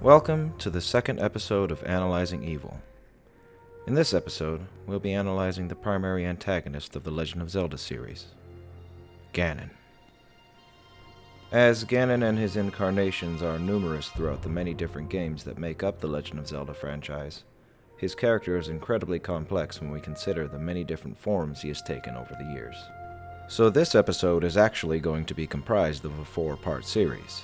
Welcome to the second episode of Analyzing Evil. In this episode, we'll be analyzing the primary antagonist of the Legend of Zelda series, Ganon. As Ganon and his incarnations are numerous throughout the many different games that make up the Legend of Zelda franchise, his character is incredibly complex when we consider the many different forms he has taken over the years. So this episode is actually going to be comprised of a 4-part series.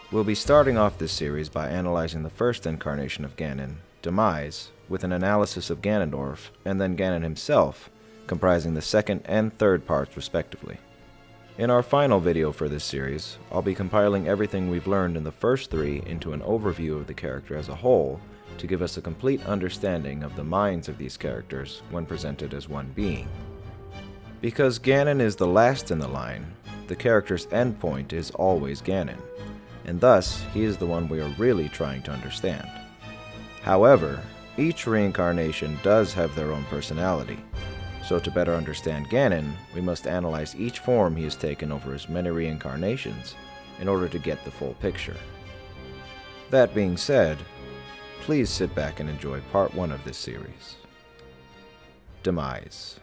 We'll be starting off this series by analyzing the first incarnation of Ganon, Demise, with an analysis of Ganondorf, and then Ganon himself, comprising the second and third parts respectively. In our final video for this series, I'll be compiling everything we've learned in the first 3 into an overview of the character as a whole to give us a complete understanding of the minds of these characters when presented as one being. Because Ganon is the last in the line, the character's endpoint is always Ganon, and thus he is the one we are really trying to understand. However, each reincarnation does have their own personality, so to better understand Ganon, we must analyze each form he has taken over his many reincarnations in order to get the full picture. That being said, please sit back and enjoy part 1 of this series. Demise.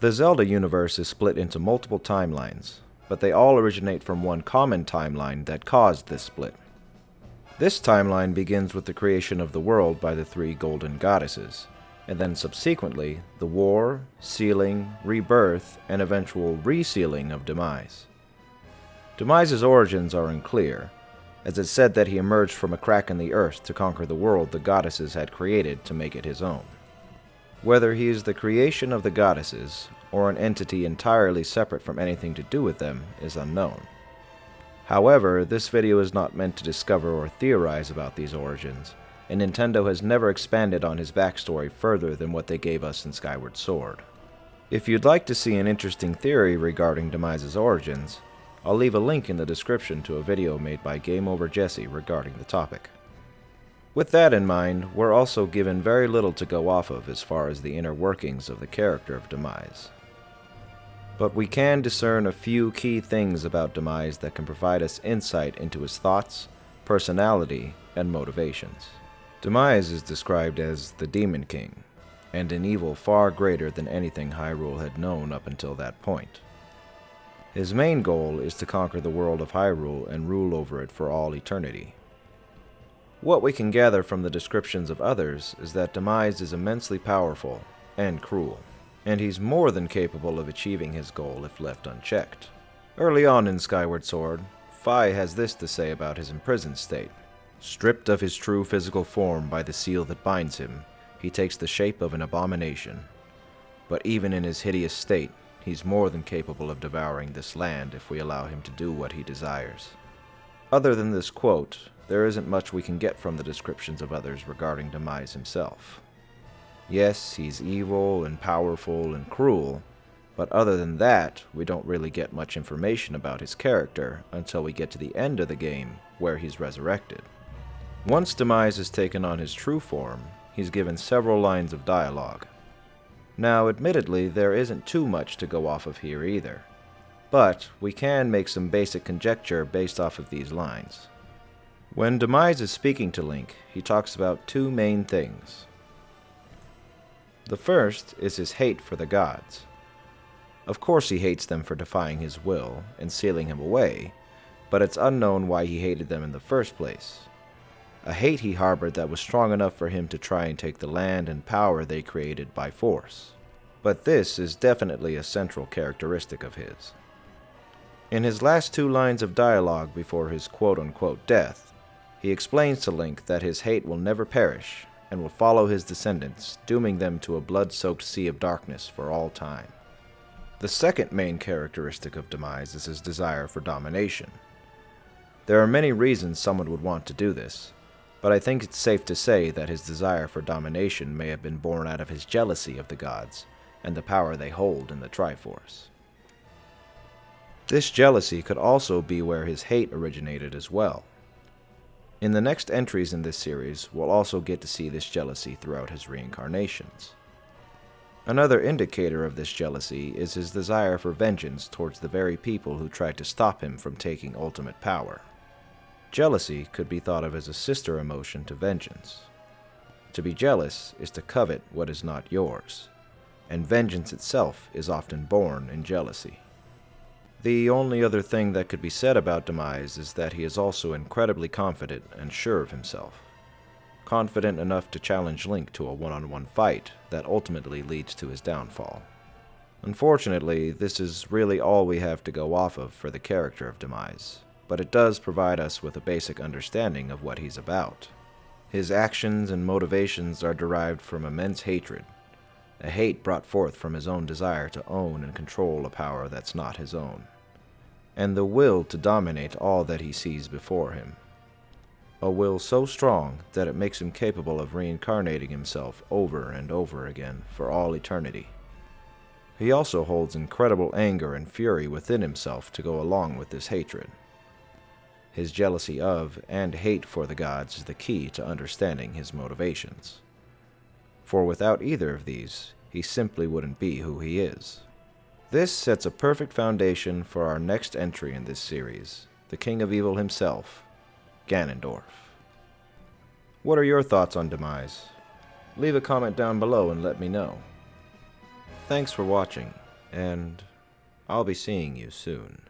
The Zelda universe is split into multiple timelines, but they all originate from one common timeline that caused this split. This timeline begins with the creation of the world by the 3 golden goddesses, and then subsequently the war, sealing, rebirth, and eventual resealing of Demise. Demise's origins are unclear, as it's said that he emerged from a crack in the earth to conquer the world the goddesses had created to make it his own. Whether he is the creation of the goddesses, or an entity entirely separate from anything to do with them, is unknown. However, this video is not meant to discover or theorize about these origins, and Nintendo has never expanded on his backstory further than what they gave us in Skyward Sword. If you'd like to see an interesting theory regarding Demise's origins, I'll leave a link in the description to a video made by Game Over Jesse regarding the topic. With that in mind, we're also given very little to go off of as far as the inner workings of the character of Demise. But we can discern a few key things about Demise that can provide us insight into his thoughts, personality, and motivations. Demise is described as the Demon King, and an evil far greater than anything Hyrule had known up until that point. His main goal is to conquer the world of Hyrule and rule over it for all eternity. What we can gather from the descriptions of others is that Demise is immensely powerful and cruel, and he's more than capable of achieving his goal if left unchecked. Early on in Skyward Sword, Fi has this to say about his imprisoned state. Stripped of his true physical form by the seal that binds him, he takes the shape of an abomination. But even in his hideous state, he's more than capable of devouring this land if we allow him to do what he desires. Other than this quote, there isn't much we can get from the descriptions of others regarding Demise himself. Yes, he's evil and powerful and cruel, but other than that, we don't really get much information about his character until we get to the end of the game, where he's resurrected. Once Demise has taken on his true form, he's given several lines of dialogue. Now, admittedly, there isn't too much to go off of here either, but we can make some basic conjecture based off of these lines. When Demise is speaking to Link, he talks about 2 main things. The first is his hate for the gods. Of course he hates them for defying his will and sealing him away, but it's unknown why he hated them in the first place. A hate he harbored that was strong enough for him to try and take the land and power they created by force. But this is definitely a central characteristic of his. In his last 2 lines of dialogue before his quote-unquote death, he explains to Link that his hate will never perish and will follow his descendants, dooming them to a blood-soaked sea of darkness for all time. The second main characteristic of Demise is his desire for domination. There are many reasons someone would want to do this, but I think it's safe to say that his desire for domination may have been born out of his jealousy of the gods and the power they hold in the Triforce. This jealousy could also be where his hate originated as well. In the next entries in this series, we'll also get to see this jealousy throughout his reincarnations. Another indicator of this jealousy is his desire for vengeance towards the very people who tried to stop him from taking ultimate power. Jealousy could be thought of as a sister emotion to vengeance. To be jealous is to covet what is not yours, and vengeance itself is often born in jealousy. The only other thing that could be said about Demise is that he is also incredibly confident and sure of himself. Confident enough to challenge Link to a one-on-one fight that ultimately leads to his downfall. Unfortunately, this is really all we have to go off of for the character of Demise, but it does provide us with a basic understanding of what he's about. His actions and motivations are derived from immense hatred, a hate brought forth from his own desire to own and control a power that's not his own, and the will to dominate all that he sees before him. A will so strong that it makes him capable of reincarnating himself over and over again for all eternity. He also holds incredible anger and fury within himself to go along with this hatred. His jealousy of and hate for the gods is the key to understanding his motivations. For without either of these, he simply wouldn't be who he is. This sets a perfect foundation for our next entry in this series, the King of Evil himself, Ganondorf. What are your thoughts on Demise? Leave a comment down below and let me know. Thanks for watching, and I'll be seeing you soon.